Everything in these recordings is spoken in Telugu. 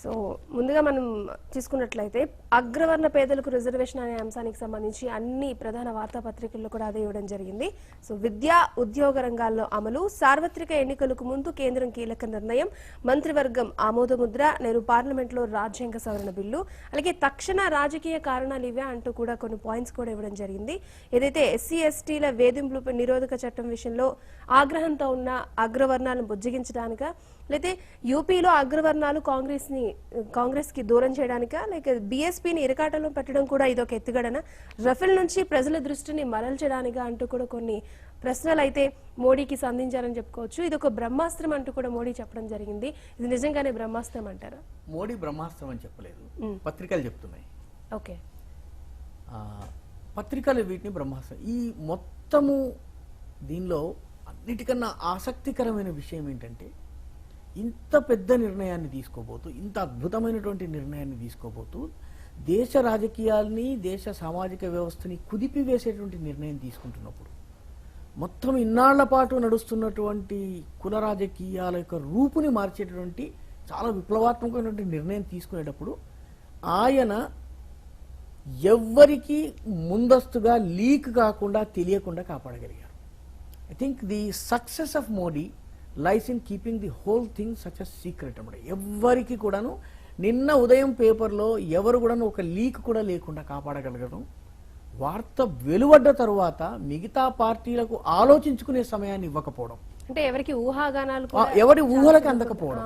సో ముందుగా మనం తీసుకున్నట్లయితే అగ్రవర్ణ పేదలకు రిజర్వేషన్ అనే అంశానికి సంబంధించి అన్ని ప్రధాన వార్తాపత్రికల్లో కూడా అదే ఇవ్వడం జరిగింది. సో విద్యా ఉద్యోగ రంగాల్లో అమలు, సార్వత్రిక ఎన్నికలకు ముందు కేంద్రం కీలక నిర్ణయం, మంత్రివర్గం ఆమోదముద్ర, నేడు పార్లమెంట్లో రాజ్యాంగ సవరణ బిల్లు, అలాగే తక్షణ రాజకీయ కారణాలు ఇవే అంటూ కూడా కొన్ని పాయింట్స్ కూడా ఇవ్వడం జరిగింది. ఏదైతే ఎస్సీ ఎస్టీల వేధింపులపై నిరోధక చట్టం విషయంలో ఆగ్రహంతో ఉన్న అగ్రవర్ణాలను బుజ్జగించడానిక, లేకపోతే యూపీలో అగ్రవర్ణాలు కాంగ్రెస్ కి దూరం చేయడానిక, లేక బీఎస్పీని ఇరకాటంలో పెట్టడం కూడా ఇదొక ఎత్తుగడన, రఫేల్ నుంచి ప్రజల దృష్టిని మరల్చడానిక అంటూ కూడా కొన్ని ప్రశ్నలు అయితే మోడీకి సంధించారని చెప్పుకోవచ్చు. ఇది ఒక బ్రహ్మాస్త్రం అంటూ కూడా మోడీ చెప్పడం జరిగింది. ఇది నిజంగానే బ్రహ్మాస్త్రం అంటారా? మోడీ బ్రహ్మాస్త్రం అని చెప్పలేదు, పత్రికలు చెప్తున్నాయి. ఓకే, పత్రికలు వీటిని బ్రహ్మాస్త్రం. ఈ మొత్తము దీనిలో అన్నిటికన్నా ఆసక్తికరమైన విషయం ఏంటంటే, ఇంత పెద్ద నిర్ణయాన్ని తీసుకోబోతూ, ఇంత అద్భుతమైనటువంటి నిర్ణయాన్ని తీసుకోబోతూ, దేశ రాజకీయాల్ని, దేశ సామాజిక వ్యవస్థని కుదిపివేసేటువంటి నిర్ణయం తీసుకుంటున్నప్పుడు, మొత్తం ఇన్నాళ్ల పాటు నడుస్తున్నటువంటి కుల రాజకీయాల యొక్క రూపుని మార్చేటటువంటి చాలా విప్లవాత్మకమైనటువంటి నిర్ణయం తీసుకునేటప్పుడు ఆయన ఎవ్వరికి ముందస్తుగా లీక్ కాకుండా తెలియకుండా కాపాడగలిగారు. I think the success of Modi lies in keeping the whole thing such a secret అన్నమాట. ఎవ్వరికి కూడాను నిన్న ఉదయం పేపర్లో ఎవరు కూడాను ఒక లీక్ కూడా లేకుండా కాపాడగలగడం, వార్త వెలువడ్డ తరువాత మిగతా పార్టీలకు ఆలోచించుకునే సమయాన్ని ఇవ్వకపోవడం, అంటే ఎవరికి ఊహాగానాలు ఎవరి ఊహలకు అందకపోవడం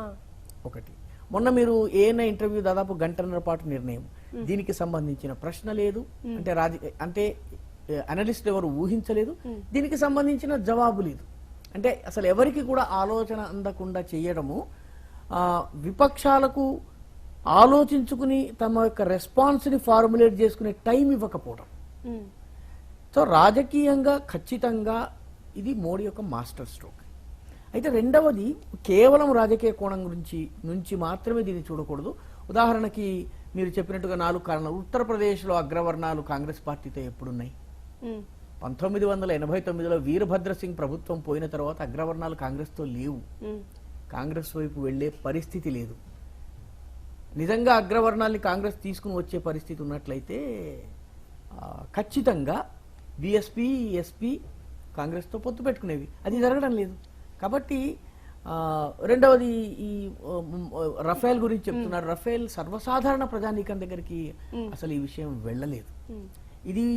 ఒకటి. మొన్న మీరు ఏఎన్ఐ ఇంటర్వ్యూ దాదాపు గంటన్నర పాటు నిర్ణయం, దీనికి సంబంధించిన ప్రశ్న లేదు, అంటే అనలిస్ట్ ఎవరు ఊహించలేదు, దీనికి సంబంధించిన జవాబు లేదు. అంటే అసలు ఎవరికి కూడా ఆలోచన అందకుండా చేయడము, విపక్షాలకు ఆలోచించుకుని తమ యొక్క రెస్పాన్స్ని ఫార్ములేట్ చేసుకునే టైం ఇవ్వకపోవడం. సో రాజకీయంగా ఖచ్చితంగా ఇది మోడీ యొక్క మాస్టర్ స్ట్రోక్. అయితే రెండవది, కేవలం రాజకీయ కోణం నుంచి మాత్రమే దీన్ని చూడకూడదు. ఉదాహరణకి మీరు చెప్పినట్టుగా 4 కారణాలు. ఉత్తరప్రదేశ్లో అగ్రవర్ణాలు కాంగ్రెస్ పార్టీతో ఎప్పుడున్నాయి? 1989లో వీరభద్ర సింగ్ ప్రభుత్వం పోయిన తర్వాత అగ్రవర్ణాలు కాంగ్రెస్తో లేవు, కాంగ్రెస్ వైపు వెళ్లే పరిస్థితి లేదు. నిజంగా అగ్రవర్ణాలని కాంగ్రెస్ తీసుకుని వచ్చే పరిస్థితి ఉన్నట్లయితే ఖచ్చితంగా బీఎస్పీ, ఎస్పీ కాంగ్రెస్తో పొత్తు పెట్టుకునేవి. అది జరగడం లేదు. కాబట్టి రెండవది, ఈ రఫేల్ గురించి చెప్తున్నారు. రఫేల్ సర్వసాధారణ ప్రజానీకం దగ్గరికి అసలు ఈ విషయం వెళ్ళలేదు. ఇది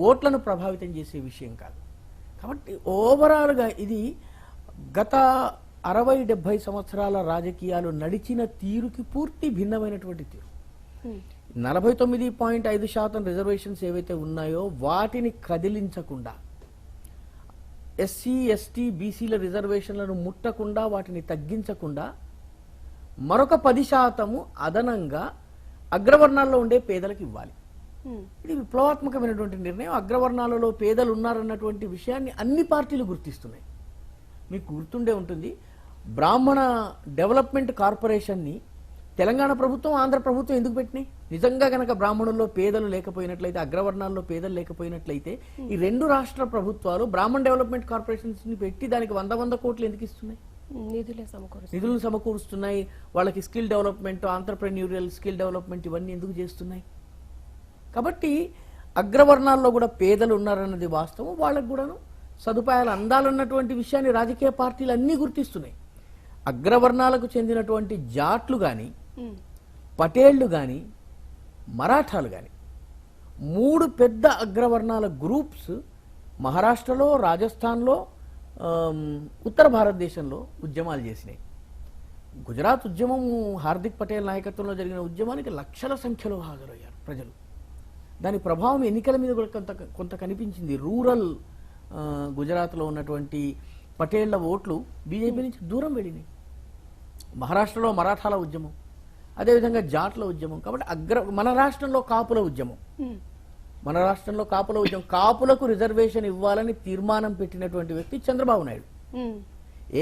ఓట్లను ప్రభావితం చేసే విషయం కాదు. కాబట్టి ఓవరాల్గా ఇది గత 60-70 సంవత్సరాల రాజకీయాలు నడిచిన తీరుకి పూర్తి భిన్నమైనటువంటి తీరు. 49.5% రిజర్వేషన్స్ ఏవైతే ఉన్నాయో వాటిని కదిలించకుండా, ఎస్సీ, ఎస్టీ, బీసీల రిజర్వేషన్లను ముట్టకుండా, వాటిని తగ్గించకుండా, మరొక 10% అదనంగా అగ్రవర్ణాల్లో ఉండే పేదలకు ఇవ్వాలి. ఇది విప్లవాత్మకమైనటువంటి నిర్ణయం. అగ్రవర్ణాలలో పేదలు ఉన్నారన్నటువంటి విషయాన్ని అన్ని పార్టీలు గుర్తిస్తున్నాయి. మీకు గుర్తుండే ఉంటుంది, బ్రాహ్మణ డెవలప్మెంట్ కార్పొరేషన్ని తెలంగాణ ప్రభుత్వం, ఆంధ్ర ప్రభుత్వం ఎందుకు పెట్టినాయి? నిజంగా కనుక బ్రాహ్మణుల్లో పేదలు లేకపోయినట్లయితే, అగ్రవర్ణాల్లో పేదలు లేకపోయినట్లయితే, ఈ 2 రాష్ట్ర ప్రభుత్వాలు బ్రాహ్మణ డెవలప్మెంట్ కార్పొరేషన్స్ ని పెట్టి దానికి 100 కోట్లు ఎందుకు ఇస్తున్నాయి? నిధులను సమకూరుస్తున్నాయి. వాళ్ళకి స్కిల్ డెవలప్మెంట్, ఆంటర్ప్రెన్యూరియల్ స్కిల్ డెవలప్మెంట్ ఇవన్నీ ఎందుకు చేస్తున్నాయి? కాబట్టి అగ్రవర్ణాల్లో కూడా పేదలు ఉన్నారన్నది వాస్తవం. వాళ్ళకు కూడాను సదుపాయాలు అందాలన్నటువంటి విషయాన్ని రాజకీయ పార్టీలు అన్నీ గుర్తిస్తున్నాయి. అగ్రవర్ణాలకు చెందినటువంటి జాట్లు కానీ, పటేళ్లు కానీ, మరాఠాలు కానీ, 3 పెద్ద అగ్రవర్ణాల గ్రూప్స్ మహారాష్ట్రలో, రాజస్థాన్లో, ఉత్తర భారతదేశంలో ఉద్యమాలు చేసినాయి. గుజరాత్ ఉద్యమం, హార్దిక్ పటేల్ నాయకత్వంలో జరిగిన ఉద్యమానికి లక్షల సంఖ్యలో హాజరయ్యారు ప్రజలు. దాని ప్రభావం ఎన్నికల మీద కూడా కొంత కనిపించింది. రూరల్ గుజరాత్లో ఉన్నటువంటి పటేళ్ల ఓట్లు బీజేపీ నుంచి దూరం వెళ్ళినాయి. మహారాష్ట్రలో మరాఠాల ఉద్యమం, అదేవిధంగా జాట్ల ఉద్యమం. కాబట్టి మన రాష్ట్రంలో కాపుల ఉద్యమం, కాపులకు రిజర్వేషన్ ఇవ్వాలని తీర్మానం పెట్టినటువంటి వ్యక్తి చంద్రబాబు నాయుడు.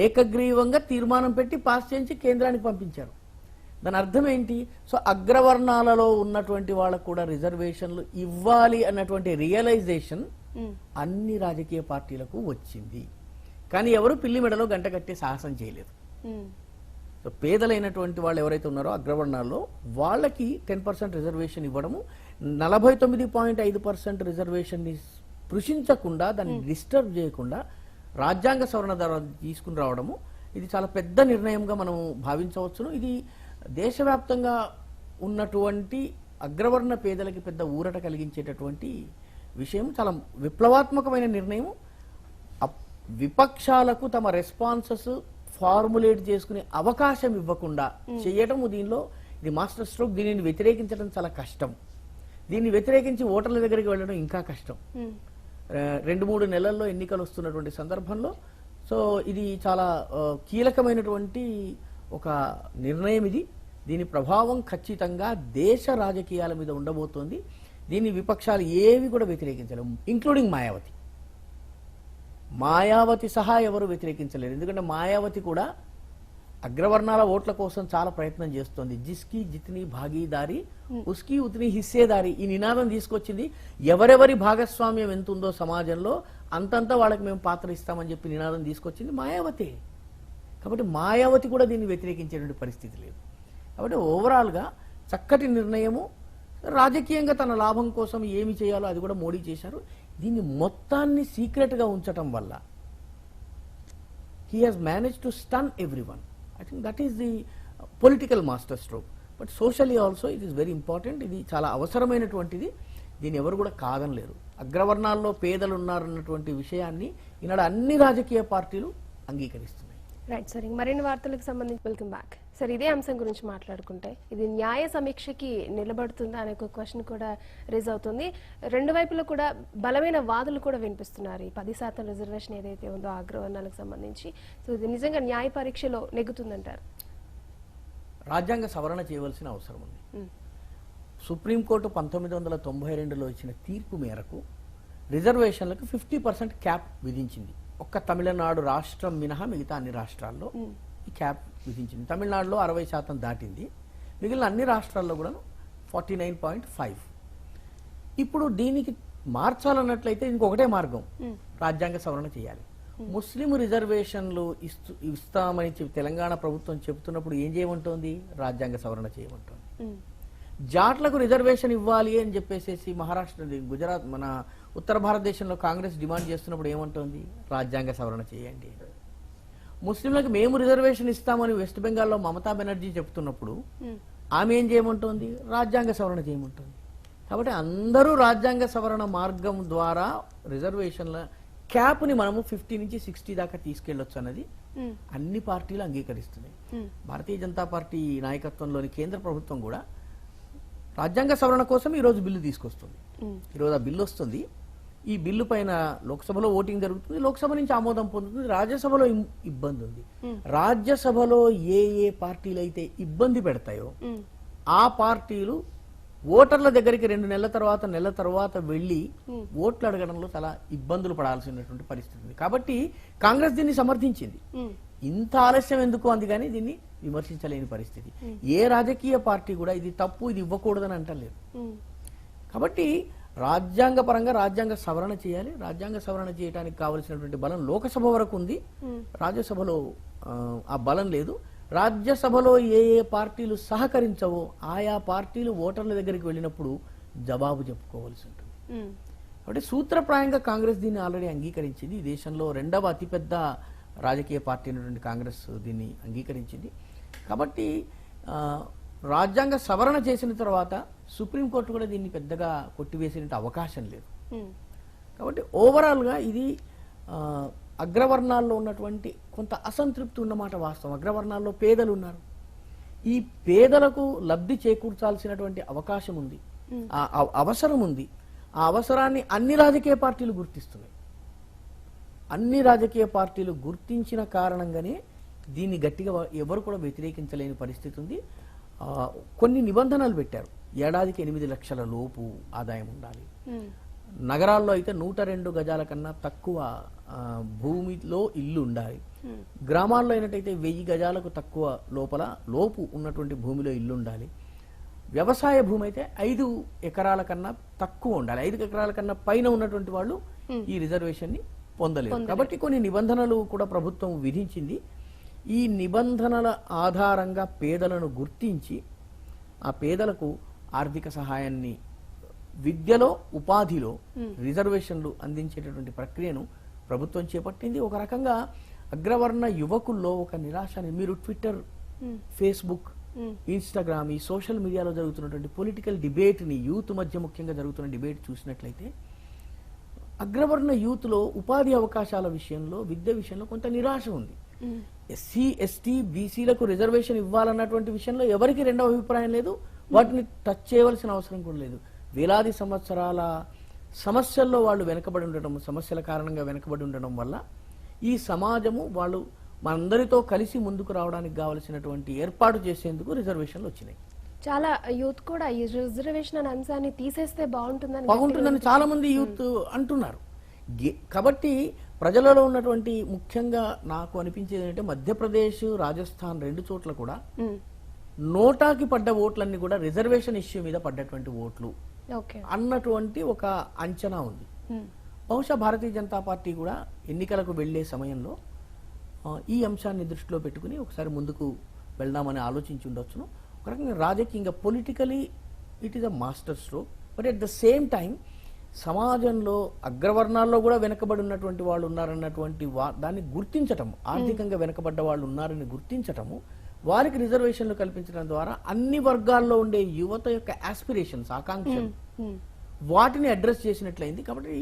ఏకగ్రీవంగా తీర్మానం పెట్టి పాస్ చేయించి కేంద్రానికి పంపించారు. దాని అర్థం ఏంటి? సో అగ్రవర్ణాలలో ఉన్నటువంటి వాళ్ళకు కూడా రిజర్వేషన్లు ఇవ్వాలి అన్నటువంటి రియలైజేషన్ అన్ని రాజకీయ పార్టీలకు వచ్చింది. కానీ ఎవరు పిల్లి మెడలో గంట కట్టే సాహసం చేయలేదు. సో పేదలైనటువంటి వాళ్ళు ఎవరైతే ఉన్నారో అగ్రవర్ణాల్లో వాళ్ళకి 10% రిజర్వేషన్ ఇవ్వడము, 49.5% రిజర్వేషన్ని స్పృశించకుండా దాన్ని డిస్టర్బ్ చేయకుండా రాజ్యాంగ సవరణ ద్వారా తీసుకుని రావడము, ఇది చాలా పెద్ద నిర్ణయంగా మనం భావించవచ్చును. ఇది దేశవ్యాప్తంగా ఉన్నటువంటి అగ్రవర్ణ పేదలకి పెద్ద ఊరట కలిగించేటటువంటి విషయం, చాలా విప్లవాత్మకమైన నిర్ణయం. విపక్షాలకు తమ రెస్పాన్సెస్ ఫార్ములేట్ చేసుకునే అవకాశం ఇవ్వకుండా చేయడం దీనిలో ఇది మాస్టర్ స్ట్రోక్. దీనిని వ్యతిరేకించడం చాలా కష్టం. దీన్ని వ్యతిరేకించి ఓటర్ల దగ్గరికి వెళ్ళడం ఇంకా కష్టం. 2-3 నెలల్లో ఎన్నికలు వస్తున్నటువంటి సందర్భంలో సో ఇది చాలా కీలకమైనటువంటి ఒక నిర్ణయం. ఇది దీని ప్రభావం ఖచ్చితంగా దేశ రాజకీయాల మీద ఉండబోతోంది. దీన్ని విపక్షాలు ఏవి కూడా వ్యతిరేకించలేవు, ఇంక్లూడింగ్ మాయావతి సహా ఎవరు వ్యతిరేకించలేరు. ఎందుకంటే మాయావతి కూడా అగ్రవర్ణాల ఓట్ల కోసం చాలా ప్రయత్నం చేస్తోంది. జిస్కి జిత్ని భాగీదారి ఉస్కి ఉత్ని హిస్సేదారి ఈ నినాదం తీసుకొచ్చింది. ఎవరెవరి భాగస్వామ్యం ఎంత ఉందో సమాజంలో అంతంతా వాళ్ళకి మేము పాత్ర ఇస్తామని చెప్పి నినాదం తీసుకొచ్చింది మాయావతి. కాబట్టి మాయావతి కూడా దీన్ని వ్యతిరేకించేటువంటి పరిస్థితి లేదు. కాబట్టి ఓవరాల్గా చక్కటి నిర్ణయము. రాజకీయంగా తన లాభం కోసం ఏమి చేయాలో అది కూడా మోడీ చేశారు. దీన్ని మొత్తాన్ని సీక్రెట్గా ఉంచటం వల్ల he has managed to stun everyone. I think that is the political master stroke. But socially also it is very important. ఇది చాలా అవసరమైనటువంటిది. దీన్ని ఎవరు కూడా కాదనలేరు. అగ్రవర్ణాల్లో పేదలు ఉన్నారన్నటువంటి విషయాన్ని ఈనాడు అన్ని రాజకీయ పార్టీలు అంగీకరిస్తున్నాయి. రైట్ సార్, మరిన్ని వార్తలకు సంబంధించి వెల్కమ్ బ్యాక్ సార్. ఇదే అంశం గురించి మాట్లాడుకుంటే ఇది న్యాయ సమీక్షకి నిలబడుతుందా అనే ఒక క్వశ్చన్ కూడా రేజ్ అవుతుంది. రెండు వైపులో కూడా బలమైన వాదులు కూడా వినిపిస్తున్నారు. ఈ 10% రిజర్వేషన్ ఏదైతే ఉందో అగ్రవర్ణాలకు సంబంధించి, సో ఇది నిజంగా న్యాయ పరీక్షలో నెగ్గుతుందంటారు? రాజ్యాంగ సవరణ చేయవలసిన అవసరం ఉంది. సుప్రీంకోర్టు 1992లో ఇచ్చిన తీర్పు మేరకు రిజర్వేషన్లకు 50% క్యాప్ విధించింది. ఒక్క తమిళనాడు రాష్ట్రం మినహా మిగతా అన్ని రాష్ట్రాల్లో ఈ క్యాప్ విధించింది. తమిళనాడులో 60% దాటింది. మిగిలిన అన్ని రాష్ట్రాల్లో కూడా 49.5. ఇప్పుడు దీనికి మార్చాలన్నట్లయితే ఇంకొకటే మార్గం, రాజ్యాంగ సవరణ చేయాలి. ముస్లిం రిజర్వేషన్లు ఇస్తామని తెలంగాణ ప్రభుత్వం చెబుతున్నప్పుడు ఏం చేయమంటోంది? రాజ్యాంగ సవరణ చేయమంటోంది. జాట్లకు రిజర్వేషన్ ఇవ్వాలి అని చెప్పేసి మహారాష్ట్ర, గుజరాత్, మన ఉత్తర భారతదేశంలో కాంగ్రెస్ డిమాండ్ చేస్తున్నప్పుడు ఏమంటోంది? రాజ్యాంగ సవరణ చేయండి. ముస్లింలకు మేము రిజర్వేషన్ ఇస్తామని వెస్ట్ బెంగాల్లో మమతా బెనర్జీ చెప్తున్నప్పుడు ఆమె ఏం చేయమంటోంది? రాజ్యాంగ సవరణ చేయమంటోంది. కాబట్టి అందరూ రాజ్యాంగ సవరణ మార్గం ద్వారా రిజర్వేషన్ల క్యాప్ని మనము 50 నుంచి 60 దాకా తీసుకెళ్లొచ్చు అన్నది అన్ని పార్టీలు అంగీకరిస్తున్నాయి. భారతీయ జనతా పార్టీ నాయకత్వంలోని కేంద్ర ప్రభుత్వం కూడా రాజ్యాంగ సవరణ కోసం ఈరోజు బిల్లు తీసుకొస్తుంది. ఈరోజు ఆ బిల్లు వస్తుంది. ఈ బిల్లు పైన లోక్సభలో ఓటింగ్ జరుగుతుంది, లోక్సభ నుంచి ఆమోదం పొందుతుంది. రాజ్యసభలో ఇబ్బంది ఉంది. రాజ్యసభలో ఏ ఏ పార్టీలు అయితే ఇబ్బంది పెడతాయో ఆ పార్టీలు ఓటర్ల దగ్గరికి 2 నెలల తర్వాత వెళ్లి ఓట్లు అడగడంలో చాలా ఇబ్బందులు పడాల్సినటువంటి పరిస్థితి ఉంది. కాబట్టి కాంగ్రెస్ దీన్ని సమర్థించింది. ఇంత ఆలస్యం ఎందుకు అంది, కానీ దీన్ని విమర్శించలేని పరిస్థితి. ఏ రాజకీయ పార్టీ కూడా ఇది తప్పు, ఇది ఇవ్వకూడదని అంటలేదు. కాబట్టి రాజ్యాంగ పరంగా రాజ్యాంగ సవరణ చేయాలి. రాజ్యాంగ సవరణ చేయడానికి కావలసినటువంటి బలం లోకసభ వరకు ఉంది, రాజ్యసభలో ఆ బలం లేదు. రాజ్యసభలో ఏ ఏ పార్టీలు సహకరించవో ఆయా పార్టీలు ఓటర్ల దగ్గరికి వెళ్ళినప్పుడు జవాబు చెప్పుకోవాల్సి ఉంటుంది. కాబట్టి సూత్రప్రాయంగా కాంగ్రెస్ దీన్ని ఆల్రెడీ అంగీకరించింది. ఈ దేశంలో 2వ అతిపెద్ద రాజకీయ పార్టీ అయినటువంటి కాంగ్రెస్ దీన్ని అంగీకరించింది. కాబట్టి రాజ్యాంగ సవరణ చేసిన తర్వాత సుప్రీంకోర్టు కూడా దీన్ని పెద్దగా కొట్టివేసే అవకాశం లేదు. కాబట్టి ఓవరాల్గా ఇది అగ్రవర్ణాల్లో ఉన్నటువంటి కొంత అసంతృప్తి ఉన్నమాట వాస్తవం. అగ్రవర్ణాల్లో పేదలు ఉన్నారు. ఈ పేదలకు లబ్ధి చేకూర్చాల్సినటువంటి అవకాశం ఉంది, అవసరం ఉంది. ఆ అవసరాన్ని అన్ని రాజకీయ పార్టీలు గుర్తిస్తున్నాయి. అన్ని రాజకీయ పార్టీలు గుర్తించిన కారణంగానే దీన్ని గట్టిగా ఎవరు కూడా వ్యతిరేకించలేని పరిస్థితి ఉంది. కొన్ని నిబంధనలు పెట్టారు. ఏడాదికి 8 లక్షల లోపు ఆదాయం ఉండాలి. నగరాల్లో అయితే 102 గజాల కన్నా తక్కువ భూమిలో ఇల్లు ఉండాలి. గ్రామాల్లో అయినట్టయితే 1000 గజాలకు తక్కువ లోపు ఉన్నటువంటి భూమిలో ఇల్లు ఉండాలి. వ్యవసాయ భూమి అయితే 5 ఎకరాల కన్నా తక్కువ ఉండాలి. 5 ఎకరాల కన్నా పైన ఉన్నటువంటి వాళ్ళు ఈ రిజర్వేషన్ ని పొందలేరు. కాబట్టి కొన్ని నిబంధనలు కూడా ప్రభుత్వం విధించింది. ఈ నిబంధనల ఆధారంగా పేదలను గుర్తించి ఆ పేదలకు ఆర్థిక సహాయాన్ని విద్యలో ఉపాధిలో రిజర్వేషన్లు అందించేటటువంటి ప్రక్రియను ప్రభుత్వం చేపట్టింది. ఒక రకంగా అగ్రవర్ణ యువకుల్లో ఒక నిరాశని మీరు ట్విట్టర్, ఫేస్బుక్, ఇన్స్టాగ్రామ్, ఈ సోషల్ మీడియాలో జరుగుతున్నటువంటి పొలిటికల్ డిబేట్ని, యూత్ మధ్య ముఖ్యంగా జరుగుతున్న డిబేట్ చూసినట్లయితే అగ్రవర్ణ యూత్లో ఉపాధి అవకాశాల విషయంలో, విద్య విషయంలో కొంత నిరాశ ఉంది. ఎస్సీ, ఎస్టీ, బీసీలకు రిజర్వేషన్ ఇవ్వాలన్నటువంటి విషయంలో ఎవరికి రెండవ అభిప్రాయం లేదు. వాటిని టచ్ చేయవలసిన అవసరం కూడా లేదు. వేలాది సంవత్సరాల సమస్యల్లో వాళ్ళు వెనకబడి ఉండడం, సమస్యల కారణంగా వెనకబడి ఉండడం వల్ల ఈ సమాజము వాళ్ళు మనందరితో కలిసి ముందుకు రావడానికి కావలసినటువంటి ఏర్పాటు చేసేందుకు రిజర్వేషన్లు వచ్చినాయి. చాలా యూత్ కూడా ఈ రిజర్వేషన్ అనే అంశాన్ని తీసేస్తే బాగుంటుందని చాలా మంది యూత్ అంటున్నారు. కాబట్టి ప్రజలలో ఉన్నటువంటి ముఖ్యంగా నాకు అనిపించేది ఏంటంటే మధ్యప్రదేశ్, రాజస్థాన్ రెండు చోట్ల కూడా నోటాకి పడ్డ ఓట్లన్నీ కూడా రిజర్వేషన్ ఇష్యూ మీద పడ్డటువంటి ఓట్లు అన్నటువంటి ఒక అంచనా ఉంది. బహుశా భారతీయ జనతా పార్టీ కూడా ఎన్నికలకు వెళ్లే సమయంలో ఈ అంశాన్ని దృష్టిలో పెట్టుకుని ఒకసారి ముందుకు వెళ్దామని ఆలోచించి ఉండొచ్చును. ఒక రకంగా రాజకీయంగా politically it is a master stroke. But at the same time సమాజంలో అగ్రవర్ణాల్లో కూడా వెనకబడి ఉన్నటువంటి వాళ్ళు ఉన్నారన్నటువంటి దాన్ని గుర్తించటం, ఆర్థికంగా వెనకబడ్డ వాళ్ళు ఉన్నారని గుర్తించటము, వారికి రిజర్వేషన్లు కల్పించడం ద్వారా అన్ని వర్గాల్లో ఉండే యువత యొక్క ఆస్పిరేషన్స్, ఆకాంక్షలు, వాటిని అడ్రస్ చేసినట్లయింది. కాబట్టి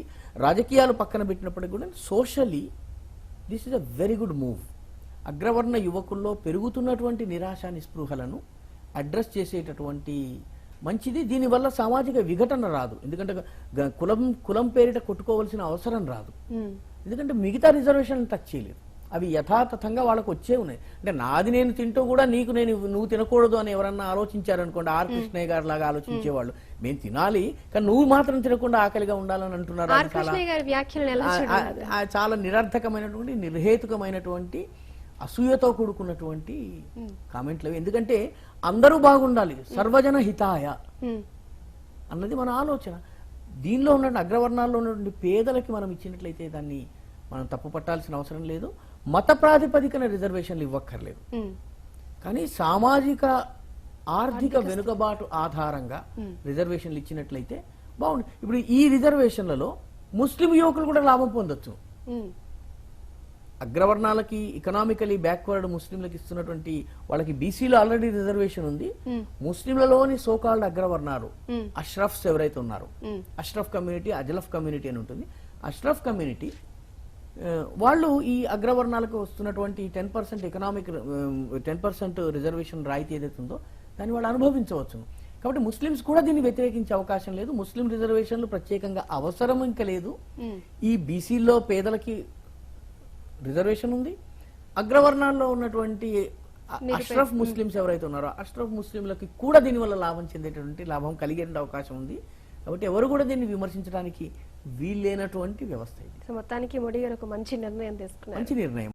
రాజకీయాలు పక్కన పెట్టినప్పటికీ కూడా socially this is a very good move. అగ్రవర్ణ యువకుల్లో పెరుగుతున్నటువంటి నిరాశ, నిస్పృహలను అడ్రస్ చేసేటటువంటి మంచిది. దీనివల్ల సామాజిక విఘటన రాదు. ఎందుకంటే కులం పేరిట కొట్టుకోవాల్సిన అవసరం రాదు. ఎందుకంటే మిగతా రిజర్వేషన్ టచ్ చేయలేదు. అవి యథాతథంగా వాళ్ళకు వచ్చే ఉన్నాయి. అంటే నాది నేను తింటూ కూడా నువ్వు తినకూడదు అని ఎవరన్నా ఆలోచించారనుకోండి, ఆర్ కృష్ణయ్య గారు లాగా ఆలోచించేవాళ్ళు, మేము తినాలి కానీ నువ్వు మాత్రం తినకుండా ఆకలిగా ఉండాలని అంటున్నారు. చాలా నిరర్థకమైనటువంటి, నిర్హేతుకమైనటువంటి, అసూయతో కూడుకున్నటువంటి కామెంట్లు. ఎందుకంటే అందరూ బాగుండాలి, సర్వజన హితాయ అన్నది మన ఆలోచన. దీనిలో ఉన్న అగ్రవర్ణాల్లో ఉన్నటువంటి పేదలకి మనం ఇచ్చినట్లయితే దాన్ని మనం తప్పు పట్టాల్సిన అవసరం లేదు. మత ప్రాతిపదికన రిజర్వేషన్లు ఇవ్వక్కర్లేదు. కానీ సామాజిక ఆర్థిక వెనుకబాటు ఆధారంగా రిజర్వేషన్లు ఇచ్చినట్లయితే బాగుంది. ఇప్పుడు ఈ రిజర్వేషన్లలో ముస్లిం యువకులు కూడా లాభం పొందొచ్చు. అగ్రవర్ణాలకి, ఎకనామికలీ బ్యాక్వర్డ్ ముస్లింలకు ఇస్తున్నటువంటి వాళ్ళకి బీసీలో ఆల్రెడీ రిజర్వేషన్ ఉంది. ముస్లింలలోని సోకాల్డ్ అగ్రవర్ణాలు, అష్రఫ్స్ ఎవరైతే ఉన్నారో, అష్రఫ్ కమ్యూనిటీ, అజలఫ్ కమ్యూనిటీ అని ఉంటుంది. అష్రఫ్ కమ్యూనిటీ వాళ్ళు ఈ అగ్రవర్ణాలకు వస్తున్నటువంటి 10% ఎకనామిక్ 10% రిజర్వేషన్ రాయితీ ఏదైతే ఉందో దాన్ని వాళ్ళు అనుభవించవచ్చును. కాబట్టి ముస్లిమ్స్ కూడా దీన్ని వ్యతిరేకించే అవకాశం లేదు. ముస్లిం రిజర్వేషన్లు ప్రత్యేకంగా అవసరం ఇంకా లేదు. ఈ బీసీల్లో పేదలకి రిజర్వేషన్ ఉంది. అగ్రవర్ణాల్లో ఉన్నటువంటి అష్రఫ్ ముస్లిమ్స్ ఎవరైతే ఉన్నారో అష్రఫ్ ముస్లింలకి కూడా దీనివల్ల లాభం చెందేటటువంటి, లాభం కలిగే అవకాశం ఉంది. కాబట్టి ఎవరు కూడా దీన్ని విమర్శించడానికి వీల్లేనటువంటి వ్యవస్థ ఇది. మొత్తానికి మోడీ గారు ఒక మంచి నిర్ణయం తీసుకున్నారు. మంచి నిర్ణయం.